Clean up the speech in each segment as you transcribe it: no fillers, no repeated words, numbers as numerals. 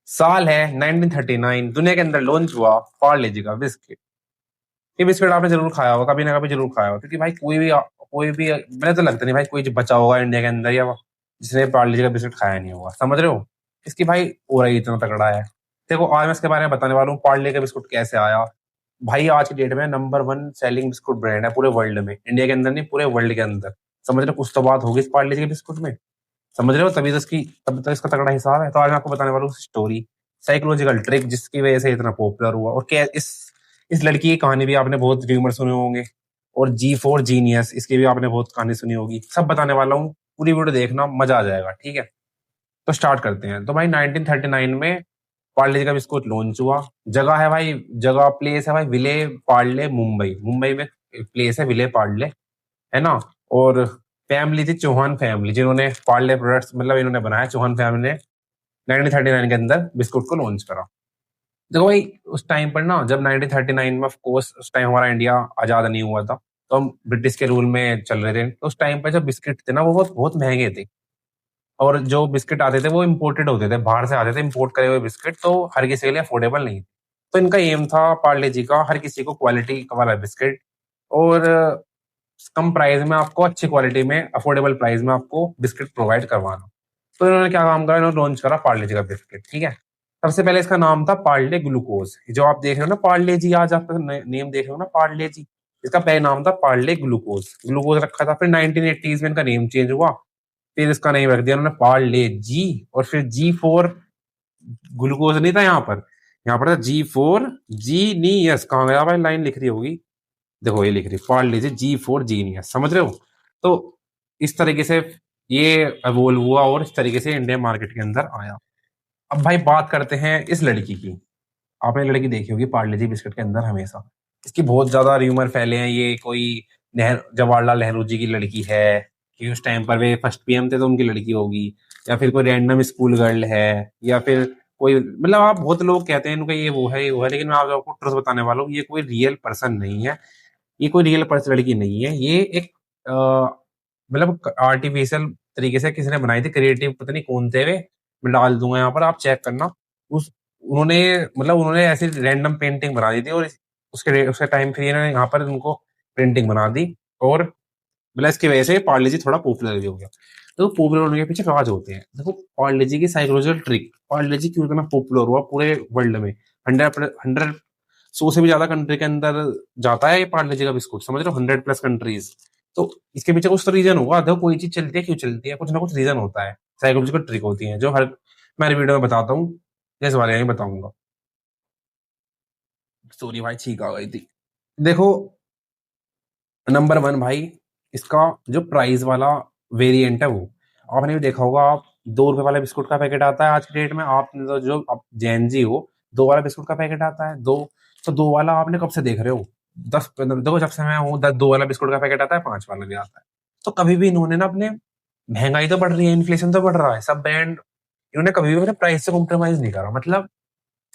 साल है 1939। दुनिया के अंदर लॉन्च हुआ पार्ले जी का बिस्किट। ये बिस्किट आपने जरूर खाया होगा, कभी ना कभी जरूर खाया होगा, क्योंकि भाई कोई भी मैंने तो लगता नहीं भाई कोई जो बचा होगा इंडिया के अंदर या जिसने पार्ले जी का बिस्किट खाया नहीं होगा। समझ रहे हो? इसकी भाई और ही इतना तगड़ा है। देखो आज मैं इसके बारे में बताने वाला हूँ पार्ले का बिस्कुट कैसे आया। भाई आज की डेट में number one selling biscuit brand है पूरे वर्ल्ड में, इंडिया के अंदर नहीं पूरे वर्ल्ड के अंदर। समझ रहे हो? कुछ तो बात होगी इस पार्ले जी के बिस्कुट में। समझ रहे हो? तभी तो इसका तगड़ा हिसाब है। तो आज मैं आपको बताने वाला हूँ स्टोरी, साइकोलॉजिकल ट्रिक जिसकी वजह से इतना पॉपुलर हुआ, और क्या इस लड़की की कहानी भी आपने बहुत र्यूमर सुने होंगे। और G4 जीनियस इसकी भी आपने बहुत कहानी सुनी होगी। सब बताने वाला हूँ, पूरी वीडियो देखना, मजा आ जाएगा। ठीक है, तो स्टार्ट करते हैं। तो भाई 1939 में पार्ले जी का बिस्कुट लॉन्च हुआ। जगह है भाई, जगह प्लेस है भाई विले पार्ले, मुंबई। मुंबई में प्लेस है विले पार्ले, है ना। और फैमिली थी चौहान फैमिली, जिन्होंने पार्ले प्रोडक्ट्स मतलब इन्होंने बनाया। चौहान फैमिली ने 1939 के अंदर बिस्कुट को लॉन्च करा। देखो भाई उस टाइम पर ना, जब 1939 में ऑफ कोर्स उस टाइम हमारा इंडिया आजाद नहीं हुआ था, तो हम ब्रिटिश के रूल में चल रहे थे। तो उस टाइम पर जब बिस्किट थे ना वो बहुत बहुत महंगे थे। और जो बिस्किट आते थे वो इम्पोर्टेड होते थे, बाहर से आते थे इम्पोर्ट करे हुए बिस्किट, तो हर किसी के लिए अफोर्डेबल नहीं थे। तो इनका एम था पार्ले जी का हर किसी को क्वालिटी वाला बिस्किट, और कम प्राइस में आपको, अच्छी क्वालिटी में, अफोर्डेबल प्राइस में आपको बिस्किट प्रोवाइड करवाना। तो इन्होंने क्या काम करा, इन्होंने लॉन्च करा पार्ले जी का बिस्किट। ठीक है, सबसे पहले इसका नाम था पार्ले ग्लूकोज। जो आप देख रहे हो ना पार्ले जी, आज आप नेम देख रहे हो ना पार्ले जी, इसका पहले नाम था पार्ले ग्लूकोज। ग्लूकोज रखा था, फिर 1980s में इनका नेम चेंज हुआ। फिर इसका नेम रख दिया उन्होंने पार्ले जी। और फिर G4, ग्लूकोज नहीं था यहाँ पर, यहाँ पर था G4 जीनियस। कहाँ गया भाई? लाइन लिख रही होगी, देखो ये लिख रही पढ़ लीजिए, G4 जीनियस। समझ रहे हो? तो इस तरीके से ये एवोल्व हुआ और इस तरीके से इंडियन मार्केट के अंदर आया। अब भाई बात करते हैं इस लड़की की। आपने लड़की देखी होगी पार्ले जी बिस्किट के अंदर हमेशा। इसकी बहुत ज्यादा र्यूमर फैले हैं, ये कोई जवाहरलाल नेहरू जी की लड़की है, कि उस टाइम पर वे फर्स्ट पीएम थे तो उनकी लड़की होगी, या फिर कोई रैंडम स्कूल गर्ल है, या फिर कोई मतलब आप बहुत लोग कहते हैं इनका ये वो है ये वो है, लेकिन मैं आपको ट्रुथ बताने वाला हूँ, ये कोई रियल पर्सन नहीं है। ये कोई रियल पर्सन लड़की नहीं है। ये एक मतलब आर्टिफिशियल तरीके से किसी ने बनाई थी, क्रिएटिव पता नहीं कौन थे वे। मैं डाल दूंगा यहाँ पर, आप चेक करना। उस उन्होंने मतलब उन्होंने ऐसी रैंडम पेंटिंग बना दी थी, और उसके टाइम फिर इन्होंने यहाँ पर उनको प्रिंटिंग बना दी। और मतलब इसकी वजह से पार्ले जी थोड़ा पॉपुलर भी हो गया। तो पॉपुलर होने के पीछे राज होते हैं। देखो पार्ले जी की साइकोलॉजिकल ट्रिक, पार्ले जी क्यों इतना पॉपुलर हुआ पूरे वर्ल्ड में। 100 100 से भी ज्यादा कंट्री के अंदर जाता है ये पार्ले जी का बिस्कुट। समझ रहे हो? 100+ कंट्रीज। तो इसके पीछे कुछ तो रीजन होगा। देखो कोई चीज चलती है, क्यों चलती है, कुछ ना कुछ रीजन होता है। साइकोलॉजिकल ट्रिक होती है जो हर मैं वीडियो में बताता हूँ, इस बारे में बताऊंगा। सॉरी भाई, छींक आ गई थी। देखो नंबर वन भाई, इसका जो प्राइस वाला वेरिएंट है वो आपने भी देखा होगा। आप 2 रुपए वाला बिस्कुट का पैकेट आता है आज की डेट में। आपने तो जो आप जैन जी हो, 2 वाला बिस्कुट का पैकेट आता है, दो। तो 2 वाला आपने कब से देख रहे हो? 10 15 देखो, जब से मैं हूँ 2 वाला बिस्कुट का पैकेट आता है, 5 वाला भी आता है। तो कभी भी इन्होंने ना अपने, महंगाई तो बढ़ रही है, इन्फ्लेशन तो बढ़ रहा है, सब ब्रांड, इन्होंने कभी भी अपने प्राइस से कॉम्प्रोमाइज नहीं करा। मतलब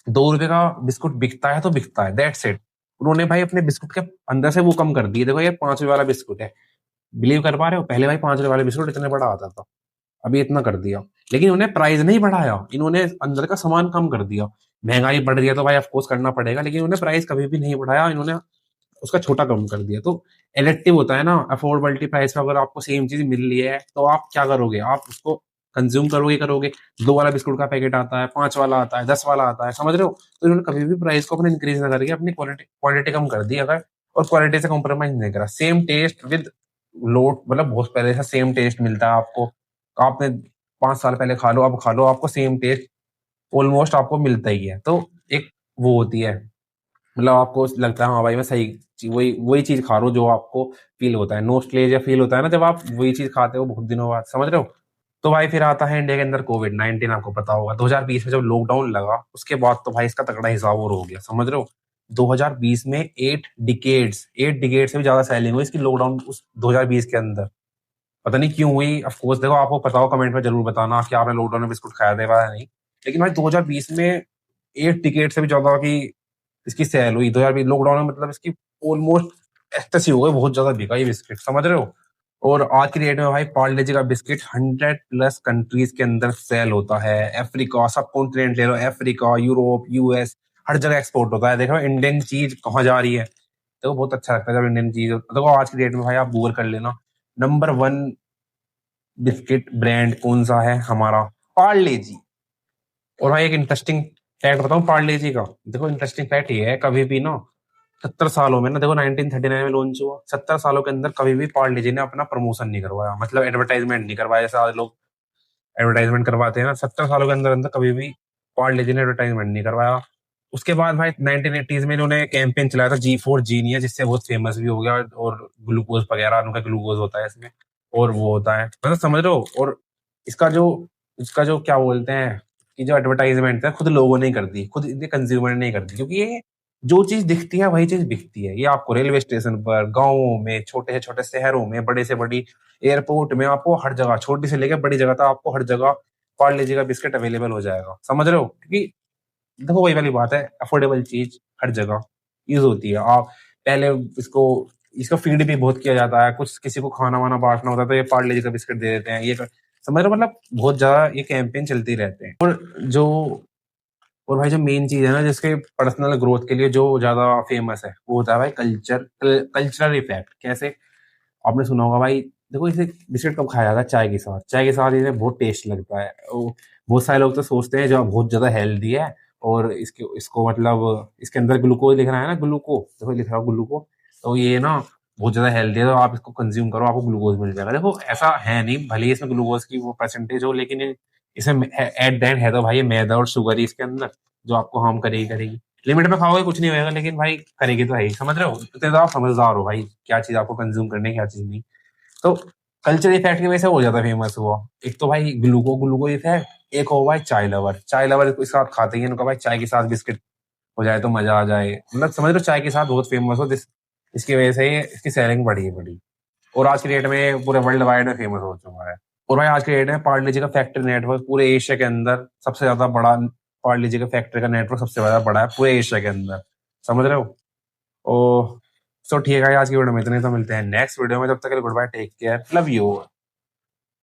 2 रुपए का बिस्कुट बिकता है तो बिकता है, दैट्स इट। उन्होंने भाई अपने बिस्कुट के अंदर से वो कम कर दिए। देखो ये 5 रुपए वाला बिस्कुट है, बिलीव कर पा रहे हो? पहले भाई 5 रुपए वाले बिस्कुट इतने बड़ा आता था, अभी इतना कर दिया। लेकिन उन्हें प्राइस नहीं बढ़ाया, इन्होंने अंदर का सामान कम कर दिया। महंगाई बढ़ रही है तो भाई ऑफकोर्स करना पड़ेगा, लेकिन उन्होंने प्राइस कभी भी नहीं बढ़ाया, इन्होंने उसका छोटा कम कर दिया। तो इलेक्टिव होता है ना, अफोर्डेबिलिटी प्राइस में अगर आपको सेम चीज मिल रही है तो आप क्या करोगे? आप उसको कंज्यूम करोगे। 2 वाला बिस्कुट का पैकेट आता है, 5 वाला आता है, 10 वाला आता है। समझ रहे हो? तो इन्होंने कभी भी प्राइस को अपने इंक्रीज ना करके अपनी क्वालिटी क्वांटिटी कम कर दी अगर, और क्वालिटी से कॉम्प्रोमाइज नहीं करा। सेम टेस्ट विद लोट, मतलब बहुत पहले से सेम टेस्ट मिलता है आपको। आपने 5 साल पहले खा लो, अब खा लो, आपको सेम टेस्ट ऑलमोस्ट आपको मिलता ही है। तो एक वो होती है, मतलब आपको लगता है हाँ भाई मैं सही वही वही चीज खा रहा हूँ जो आपको फील होता है। नोस्टैल्जिया फील होता है ना जब आप वही चीज खाते हो बहुत दिनों बाद। समझ रहे हो? तो भाई फिर आता है इंडिया के अंदर कोविड 19। आपको पता होगा 2020 में जब लॉकडाउन लगा, उसके बाद तो भाई इसका तगड़ा हिसाब और हो गया। समझ रहे हो? 2020 में 8 डिकेड से भी ज्यादा सेलिंग हुई इसकी लॉकडाउन उस 2020 के अंदर। पता नहीं क्यों हुई, ऑफ कोर्स देखो आपको पता हो कमेंट में जरूर बताना कि आपने लॉकडाउन में बिस्कुट खाया था या नहीं। लेकिन भाई 2020 में 8 डिकेड से भी ज्यादा की इसकी सेल हुई। 2020 लॉकडाउन में मतलब इसकी ऑलमोस्ट एक्सेस ही हो गई, बहुत ज्यादा बिका ये बिस्किट। समझ रहे हो? और आज की डेट में भाई पार्ले जी का बिस्किट 100+ कंट्रीज के अंदर सेल होता है। अफ्रीका, सब कॉन्टिनेंट ले लो, अफ्रीका, यूरोप, यूएस, हर जगह एक्सपोर्ट होता है। देखो इंडियन चीज कहाँ जा रही है। देखो बहुत अच्छा लगता है जब इंडियन चीज, देखो आज की डेट में भाई आप गूगल कर लेना, नंबर 1 बिस्किट ब्रांड कौन सा है हमारा, पार्ले जी। और भाई एक इंटरेस्टिंग फैक्ट बताऊं पार्ले जी का। देखो इंटरेस्टिंग फैक्ट ये है, कभी भी ना 70 सालों में ना, देखो 1939 में लॉन्च हुआ, 70 सालों के अंदर कभी भी पार्ले जी ने अपना प्रमोशन नहीं करवाया, मतलब एडवर्टाइजमेंट नहीं करवाया जैसे आज लोग एडवर्टाइजमेंट करवाते हैं ना। 70 सालों के अंदर अंदर कभी भी पार्ले जी ने एडवर्टाइजमेंट नहीं करवाया। उसके बाद भाई 1980s में इन्होंने कैंपेन चलाया था G4 जीनियस, जिससे बहुत फेमस भी हो गया। और ग्लूकोज वगैरह, उनका ग्लूकोज होता है इसमें, और वो होता है, मतलब समझ रहे हो। और इसका जो इसका जो क्या बोलते हैं कि जो एडवर्टाइजमेंट है खुद लोगों ने कर दी, खुद इनके कंज्यूमर ने कर दी, क्योंकि ये जो चीज दिखती है वही चीज बिकती है। ये आपको रेलवे स्टेशन पर, गाँवों में, छोटे से छोटे शहरों में, बड़े से बड़ी एयरपोर्ट में, आपको हर जगह, छोटी से लेकर बड़ी जगह तक आपको हर जगह पार्ले जी का बिस्किट अवेलेबल हो जाएगा। समझ रहे हो, क्योंकि देखो वही वाली बात है, अफोर्डेबल चीज हर जगह यूज होती है। आप पहले इसको इसका फीड भी बहुत किया जाता है, कुछ किसी को खाना वाना बांटना होता है तो ये पार्ले जी का बिस्किट दे देते हैं, समझ रहे हो, मतलब बहुत ज्यादा ये कैंपेन चलती रहते हैं। जो और भाई जो मेन चीज है ना, जिसके पर्सनल ग्रोथ के लिए जो ज्यादा फेमस है, वो होता है भाई कल्चरल इफेक्ट। कैसे, आपने सुना होगा भाई, देखो इसे बिस्किट कब खाया जाता है, चाय के साथ। चाय के साथ इसे बहुत टेस्ट लगता है। बहुत सारे लोग तो सोचते हैं जो बहुत ज्यादा हेल्दी है, और इसके इसको मतलब इसके अंदर ग्लूकोज लिख रहा है ना, ग्लूको, देखो लिख रहा है ग्लूको, तो ये ना बहुत ज्यादा हेल्दी है, तो आप इसको कंज्यूम करो, आपको ग्लूकोज मिल जाएगा। देखो ऐसा है नहीं, भले ही इसमें ग्लूकोज की वो परसेंटेज हो, लेकिन इसमें एट द एंड है तो भाई ये मैदा और शुगर ही इसके अंदर, जो आपको हार्म करेगी करेगी। लिमिट में खाओगे कुछ नहीं होएगा, लेकिन भाई करेगी तो है ही। समझ रहे हो, इतने तो आप समझदार हो भाई, क्या चीज आपको कंज्यूम करनी है क्या चीज नहीं। तो कल्चर इफेक्ट की वजह से हो जाता फेमस हुआ। एक तो भाई ग्लूको इफेक्ट, एक हो भाई चाय लवर इसके साथ खाते ही हैं, उनका भाई चाय के साथ बिस्किट हो जाए तो मजा आ जाए, मतलब समझ लो चाय के साथ बहुत फेमस हो इसकी वजह से इसकी सेलिंग बढ़ी। और आज की डेट में पूरे वर्ल्ड वाइड में फेमस हो चुका है। और भाई आज की डेट में पार्ले जी का फैक्ट्री नेटवर्क पूरे एशिया के अंदर सबसे ज्यादा बड़ा, पार्ले जी का फैक्ट्री का नेटवर्क सबसे ज्यादा बड़ा है पूरे एशिया के अंदर। समझ रहे हो। ओ, सो ठीक है, आज की वीडियो में इतने, तो मिलते हैं नेक्स्ट वीडियो में, तब तक के लिए goodbye, take care, love you.